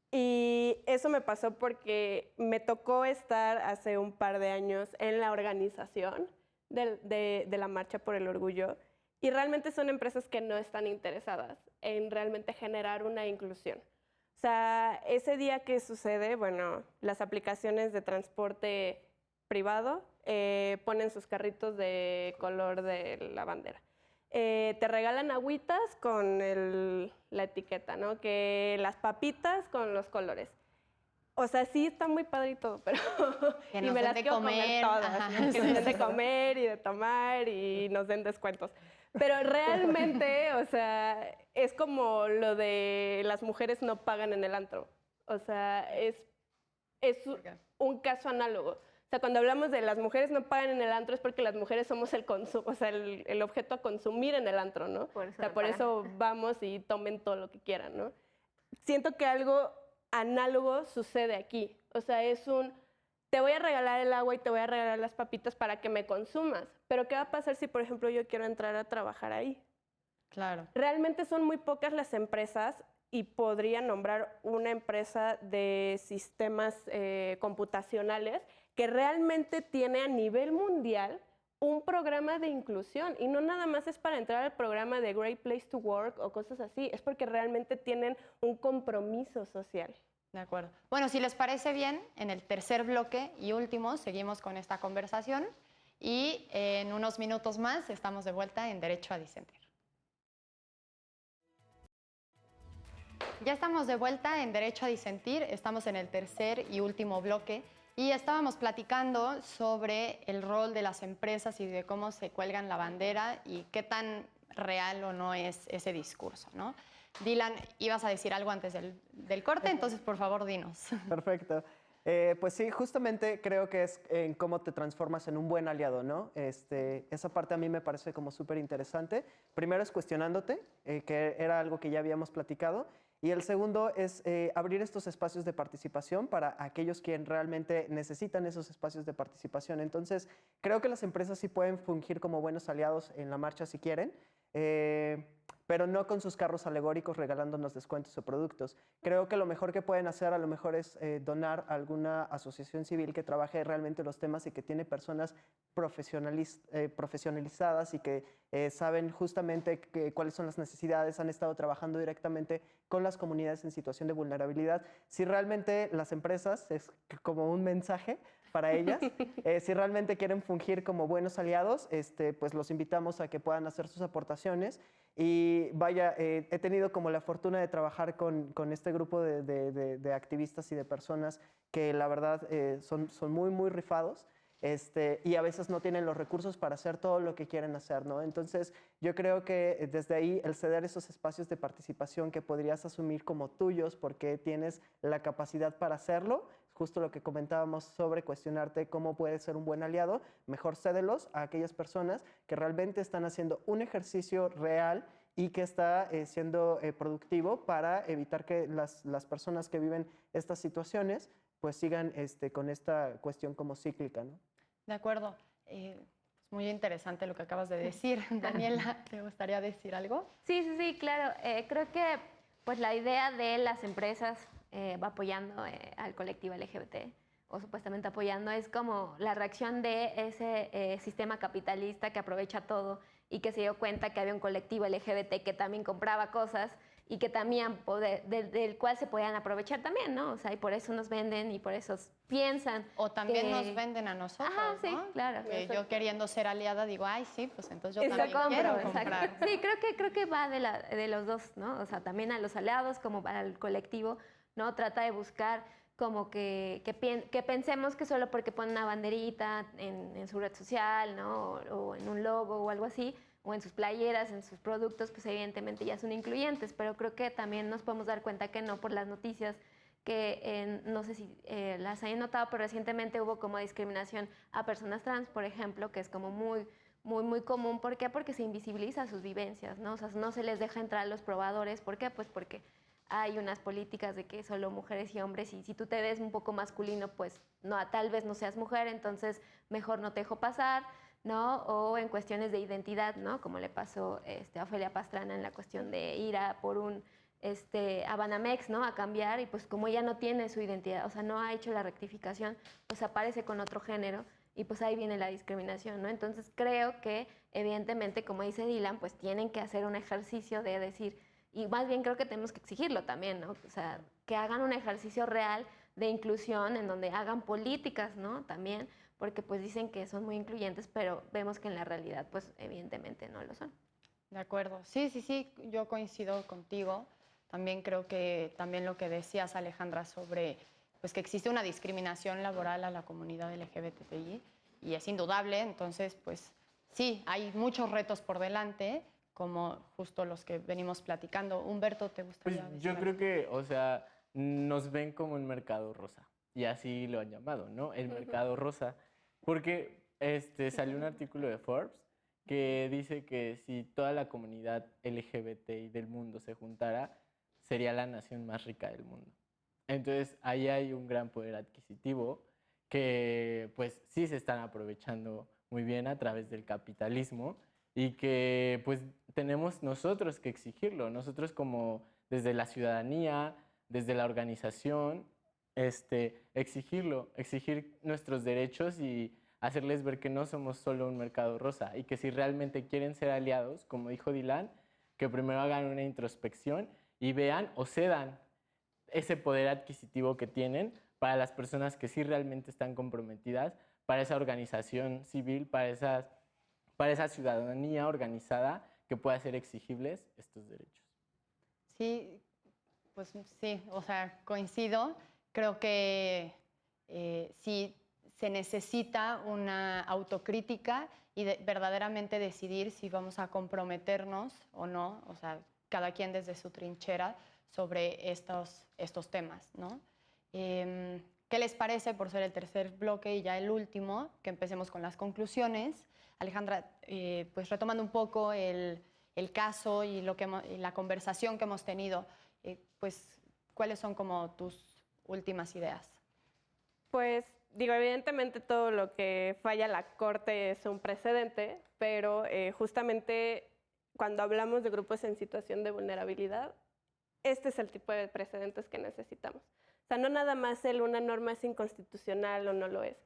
Y eso me pasó porque me tocó estar hace un par de años en la organización de la Marcha por el Orgullo, y realmente son empresas que no están interesadas en realmente generar una inclusión. O sea, ese día que sucede, bueno, las aplicaciones de transporte privado ponen sus carritos de color de la bandera. Te regalan agüitas con la etiqueta, ¿no? Que las papitas con los colores. O sea, sí está muy padre y todo, pero Que y nos me den las de quiero comer, comer todas, ajá. ¿no? Que nos den de comer y de tomar y nos den descuentos. Pero realmente, o sea, es como lo de las mujeres no pagan en el antro. O sea, es un caso análogo. O sea, cuando hablamos de las mujeres no pagan en el antro es porque las mujeres somos el objeto a consumir en el antro, ¿no? Por eso O sea, no por pagan. eso vamos y tomen todo lo que quieran, ¿no? Siento que algo análogo sucede aquí. O sea, te voy a regalar el agua y te voy a regalar las papitas para que me consumas. Pero ¿qué va a pasar si, por ejemplo, yo quiero entrar a trabajar ahí? Claro. Realmente son muy pocas las empresas, y podría nombrar una empresa de sistemas computacionales que realmente tiene a nivel mundial un programa de inclusión, y no nada más es para entrar al programa de Great Place to Work o cosas así, es porque realmente tienen un compromiso social. De acuerdo. Bueno, si les parece bien, en el tercer bloque y último seguimos con esta conversación y en unos minutos más estamos de vuelta en Derecho a Disentir. Ya estamos de vuelta en Derecho a Disentir, estamos en el tercer y último bloque y estábamos platicando sobre el rol de las empresas y de cómo se cuelgan la bandera y qué tan real o no es ese discurso, ¿no? Dylan, ibas a decir algo antes del corte, entonces por favor dinos. Perfecto. Pues sí, justamente creo que es en cómo te transformas en un buen aliado, ¿no? Esa parte a mí me parece como súper interesante. Primero es cuestionándote, que era algo que ya habíamos platicado. Y el segundo es abrir estos espacios de participación para aquellos que realmente necesitan esos espacios de participación. Entonces, creo que las empresas sí pueden fungir como buenos aliados en la marcha si quieren, pero no con sus carros alegóricos regalándonos descuentos o productos. Creo que lo mejor que pueden hacer a lo mejor es donar a alguna asociación civil que trabaje realmente los temas y que tiene personas profesionalizadas y que saben justamente cuáles son las necesidades, han estado trabajando directamente con las comunidades en situación de vulnerabilidad. Si realmente las empresas, es como un mensaje para ellas, si realmente quieren fungir como buenos aliados, pues los invitamos a que puedan hacer sus aportaciones. Y vaya, he tenido como la fortuna de trabajar con este grupo de activistas y de personas que la verdad son muy, muy rifados. y a veces no tienen los recursos para hacer todo lo que quieren hacer, ¿no? Entonces, yo creo que desde ahí el ceder esos espacios de participación que podrías asumir como tuyos porque tienes la capacidad para hacerlo, justo lo que comentábamos sobre cuestionarte cómo puedes ser un buen aliado, mejor cédelos a aquellas personas que realmente están haciendo un ejercicio real y que está siendo productivo para evitar que las personas que viven estas situaciones pues sigan con esta cuestión como cíclica, ¿no? De acuerdo. Pues muy interesante lo que acabas de decir. Daniela, ¿te gustaría decir algo? Sí, claro. Creo que pues la idea de las empresas va apoyando al colectivo LGBT o supuestamente apoyando es como la reacción de ese sistema capitalista que aprovecha todo y que se dio cuenta que había un colectivo LGBT que también compraba cosas y que también del cual se podían aprovechar también, ¿no? O sea, y por eso nos venden y por eso piensan. O también que... nos venden a nosotros, Ajá, sí, ¿no? claro. Que yo queriendo ser aliada digo, ay, sí, pues entonces yo Exacto, también quiero exacto. comprar. Sí, creo que va de los dos, ¿no? O sea, también a los aliados como al colectivo, ¿no? Trata de buscar como que pensemos que solo porque ponen una banderita en su red social, ¿no? O en un logo o algo así, o en sus playeras, en sus productos, pues evidentemente ya son incluyentes, pero creo que también nos podemos dar cuenta que no por las noticias que no sé si las hayan notado, pero recientemente hubo como discriminación a personas trans, por ejemplo, que es como muy común. ¿Por qué? Porque se invisibiliza sus vivencias, ¿no? O sea, no se les deja entrar a los probadores. ¿Por qué? Pues porque hay unas políticas de que solo mujeres y hombres, y si tú te ves un poco masculino, pues no, tal vez no seas mujer, entonces mejor no te dejo pasar, ¿no? O en cuestiones de identidad, ¿no? Como le pasó a Ofelia Pastrana en la cuestión de ir a por un a Banamex, ¿no? A cambiar, y pues como ella no tiene su identidad, o sea, no ha hecho la rectificación, pues aparece con otro género y pues ahí viene la discriminación, ¿no? Entonces creo que evidentemente, como dice Dylan, pues tienen que hacer un ejercicio de decir, y más bien creo que tenemos que exigirlo también, ¿no? O sea, que hagan un ejercicio real de inclusión en donde hagan políticas, ¿no? También, porque pues dicen que son muy incluyentes, pero vemos que en la realidad pues evidentemente no lo son. De acuerdo. Sí, yo coincido contigo. También creo que también lo que decías, Alejandra, sobre pues que existe una discriminación laboral a la comunidad LGBTI y es indudable. Entonces, pues sí, hay muchos retos por delante, como justo los que venimos platicando. Humberto, ¿te gustaría Pues decir yo algo? creo que, o sea, nos ven como un mercado rosa, y así lo han llamado, ¿no? El mercado rosa, porque salió un artículo de Forbes que dice que si toda la comunidad LGBTI del mundo se juntara, sería la nación más rica del mundo. Entonces, ahí hay un gran poder adquisitivo que, pues, sí se están aprovechando muy bien a través del capitalismo y que, pues, tenemos nosotros que exigirlo. Nosotros como desde la ciudadanía, desde la organización, exigirlo, exigir nuestros derechos y hacerles ver que no somos solo un mercado rosa y que si realmente quieren ser aliados, como dijo Dylan, que primero hagan una introspección y vean o cedan ese poder adquisitivo que tienen para las personas que sí realmente están comprometidas, para esa organización civil, para esa ciudadanía organizada que pueda hacer exigibles estos derechos. Sí, pues sí, o sea, coincido. Creo que sí se necesita una autocrítica y verdaderamente decidir si vamos a comprometernos o no, o sea, cada quien desde su trinchera sobre estos temas, ¿no? ¿Qué les parece, por ser el tercer bloque y ya el último, que empecemos con las conclusiones? Alejandra, pues retomando un poco el caso y la conversación que hemos tenido, pues, ¿cuáles son como tus últimas ideas? Pues digo, evidentemente todo lo que falla la Corte es un precedente, pero justamente cuando hablamos de grupos en situación de vulnerabilidad, este es el tipo de precedentes que necesitamos. O sea, no nada más una norma es inconstitucional o no lo es,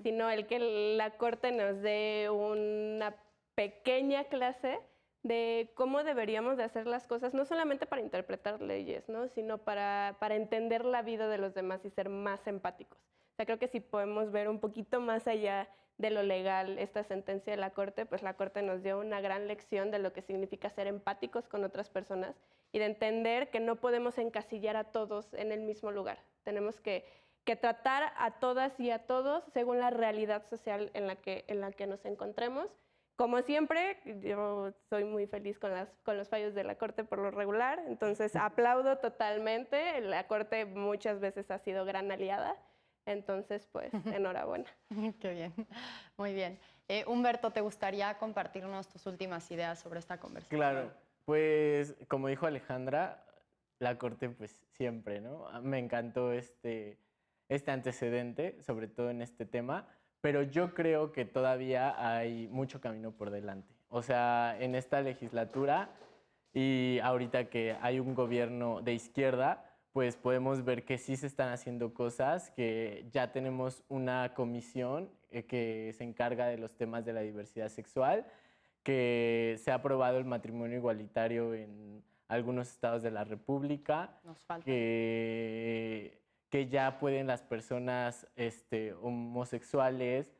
sino el que la Corte nos dé una pequeña clase de cómo deberíamos de hacer las cosas, no solamente para interpretar leyes, ¿no? Sino para entender la vida de los demás y ser más empáticos. O sea, creo que si podemos ver un poquito más allá de lo legal esta sentencia de la Corte, pues la Corte nos dio una gran lección de lo que significa ser empáticos con otras personas y de entender que no podemos encasillar a todos en el mismo lugar. Tenemos que que tratar a todas y a todos según la realidad social en la que nos encontremos. Como siempre, yo soy muy feliz con los fallos de la Corte por lo regular, entonces aplaudo totalmente. La Corte muchas veces ha sido gran aliada, entonces pues enhorabuena. Qué bien, muy bien. Humberto, ¿te gustaría compartirnos tus últimas ideas sobre esta conversación? Claro, pues como dijo Alejandra, la Corte pues siempre, ¿no? Me encantó este antecedente, sobre todo en este tema, pero yo creo que todavía hay mucho camino por delante. O sea, en esta legislatura y ahorita que hay un gobierno de izquierda, pues podemos ver que sí se están haciendo cosas, que ya tenemos una comisión que se encarga de los temas de la diversidad sexual, que se ha aprobado el matrimonio igualitario en algunos estados de la República, Nos falta. que ya pueden las personas homosexuales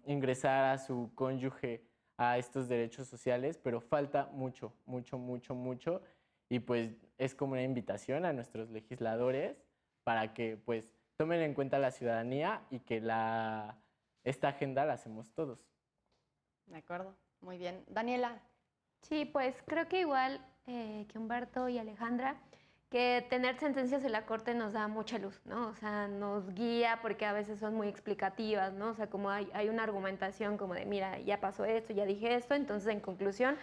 ingresar a su cónyuge a estos derechos sociales, pero falta mucho, mucho, mucho, mucho. Y pues es como una invitación a nuestros legisladores para que pues tomen en cuenta la ciudadanía y que esta agenda la hacemos todos. De acuerdo, muy bien. Daniela. Sí, pues creo que igual que Humberto y Alejandra, que tener sentencias en la Corte nos da mucha luz, ¿no? O sea, nos guía porque a veces son muy explicativas, ¿no? O sea, como hay una argumentación como de, mira, ya pasó esto, ya dije esto, entonces en conclusión,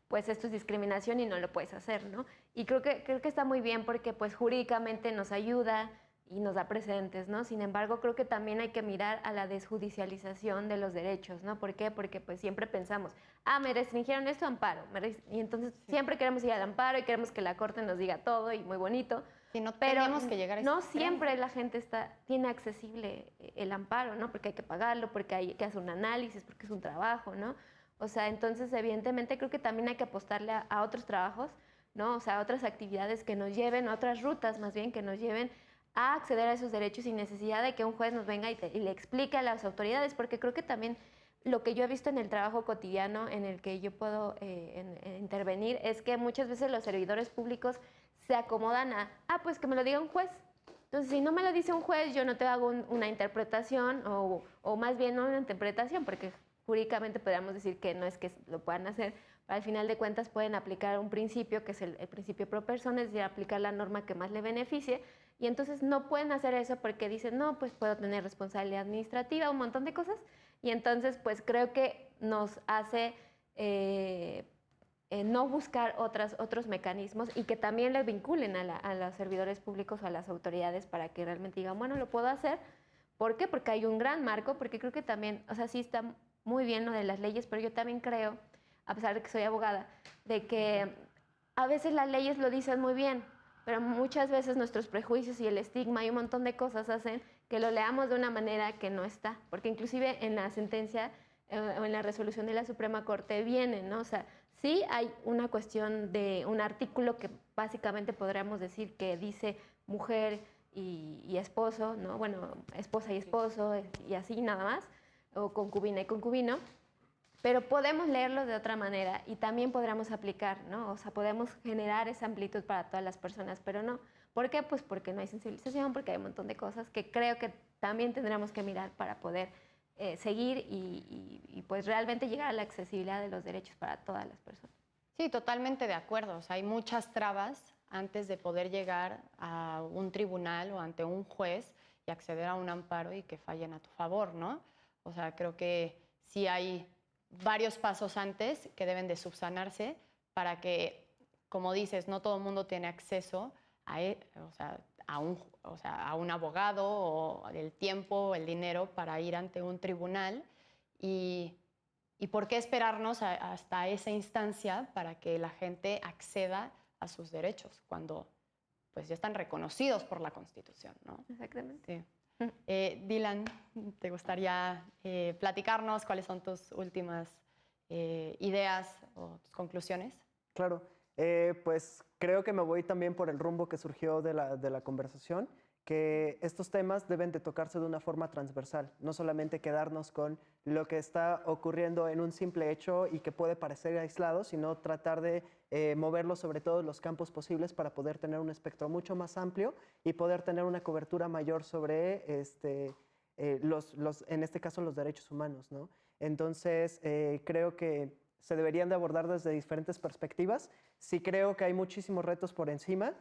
pues esto es discriminación y no lo puedes hacer, ¿no? Y creo que está muy bien porque pues jurídicamente nos ayuda y nos da precedentes, ¿no? Sin embargo, creo que también hay que mirar a la desjudicialización de los derechos, ¿no? ¿Por qué? Porque pues siempre pensamos, me restringieron esto, amparo. Y entonces siempre queremos ir al amparo y queremos que la Corte nos diga todo y muy bonito. Sí, no Pero tenemos que llegar a ese no extremo. siempre la gente tiene accesible el amparo, ¿no? Porque hay que pagarlo, porque hay que hacer un análisis, porque es un trabajo, ¿no? O sea, entonces evidentemente creo que también hay que apostarle a otros trabajos, ¿no? O sea, a otras actividades que nos lleven, a otras rutas más bien que nos lleven a acceder a esos derechos sin necesidad de que un juez nos venga y le explique a las autoridades, porque creo que también lo que yo he visto en el trabajo cotidiano en el que yo puedo intervenir es que muchas veces los servidores públicos se acomodan pues que me lo diga un juez. Entonces, si no me lo dice un juez, yo no te hago una interpretación o más bien no una interpretación, porque jurídicamente podríamos decir que no es que lo puedan hacer, pero al final de cuentas pueden aplicar un principio que es el principio pro persona, es decir, aplicar la norma que más le beneficie, y entonces no pueden hacer eso porque dicen, no, pues puedo tener responsabilidad administrativa, un montón de cosas, y entonces pues creo que nos hace no buscar otros mecanismos y que también le vinculen a los servidores públicos o a las autoridades para que realmente digan, bueno, lo puedo hacer. ¿Por qué? Porque hay un gran marco, porque creo que también, o sea, sí está muy bien lo de las leyes, pero yo también creo, a pesar de que soy abogada, de que a veces las leyes lo dicen muy bien, pero muchas veces nuestros prejuicios y el estigma y un montón de cosas hacen que lo leamos de una manera que no está, porque inclusive en la sentencia o en la resolución de la Suprema Corte viene, ¿no? O sea, sí hay una cuestión de un artículo que básicamente podríamos decir que dice mujer y esposo, ¿no? Bueno, esposa y esposo y así nada más, o concubina y concubino, pero podemos leerlo de otra manera y también podríamos aplicar, ¿no? O sea, podemos generar esa amplitud para todas las personas, pero no. ¿Por qué? Pues porque no hay sensibilización, porque hay un montón de cosas que creo que también tendremos que mirar para poder seguir y pues realmente llegar a la accesibilidad de los derechos para todas las personas. Sí, totalmente de acuerdo. O sea, hay muchas trabas antes de poder llegar a un tribunal o ante un juez y acceder a un amparo y que fallen a tu favor, ¿no? O sea, creo que sí hay varios pasos antes que deben de subsanarse para que, como dices, no todo el mundo tiene acceso a un abogado o el tiempo, el dinero para ir ante un tribunal y por qué esperarnos hasta esa instancia para que la gente acceda a sus derechos cuando pues ya están reconocidos por la Constitución, ¿no? Exactamente. Sí. Dylan, ¿te gustaría platicarnos cuáles son tus últimas ideas o tus conclusiones? Claro, pues creo que me voy también por el rumbo que surgió de la conversación, que estos temas deben de tocarse de una forma transversal, no solamente quedarnos con lo que está ocurriendo en un simple hecho y que puede parecer aislado, sino tratar de moverlo sobre todos los campos posibles para poder tener un espectro mucho más amplio y poder tener una cobertura mayor sobre en este caso los derechos humanos, ¿no? Entonces, creo que se deberían de abordar desde diferentes perspectivas. Sí creo que hay muchísimos retos por encima.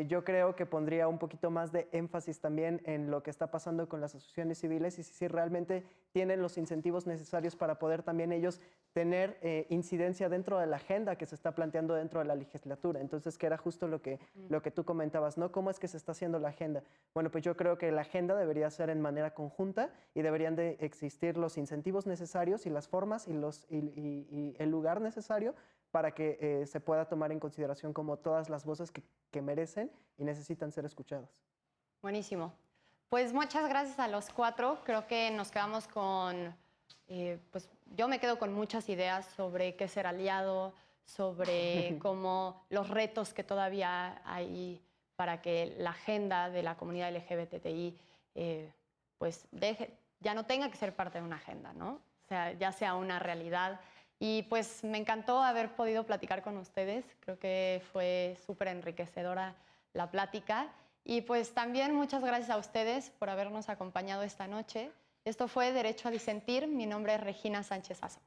Yo creo que pondría un poquito más de énfasis también en lo que está pasando con las asociaciones civiles y si realmente tienen los incentivos necesarios para poder también ellos tener incidencia dentro de la agenda que se está planteando dentro de la legislatura. Entonces, que era justo lo que tú comentabas, ¿no? ¿Cómo es que se está haciendo la agenda? Bueno, pues yo creo que la agenda debería ser en manera conjunta y deberían de existir los incentivos necesarios y las formas y el lugar necesario para que se pueda tomar en consideración como todas las voces que merecen y necesitan ser escuchadas. Buenísimo. Pues muchas gracias a los 4. Creo que nos quedamos con, pues yo me quedo con muchas ideas sobre qué ser aliado, sobre cómo los retos que todavía hay para que la agenda de la comunidad LGBTI pues ya no tenga que ser parte de una agenda, ¿no? O sea, ya sea una realidad. Y pues me encantó haber podido platicar con ustedes. Creo que fue súper enriquecedora la plática. Y pues también muchas gracias a ustedes por habernos acompañado esta noche. Esto fue Derecho a Disentir. Mi nombre es Regina Sánchez Azo.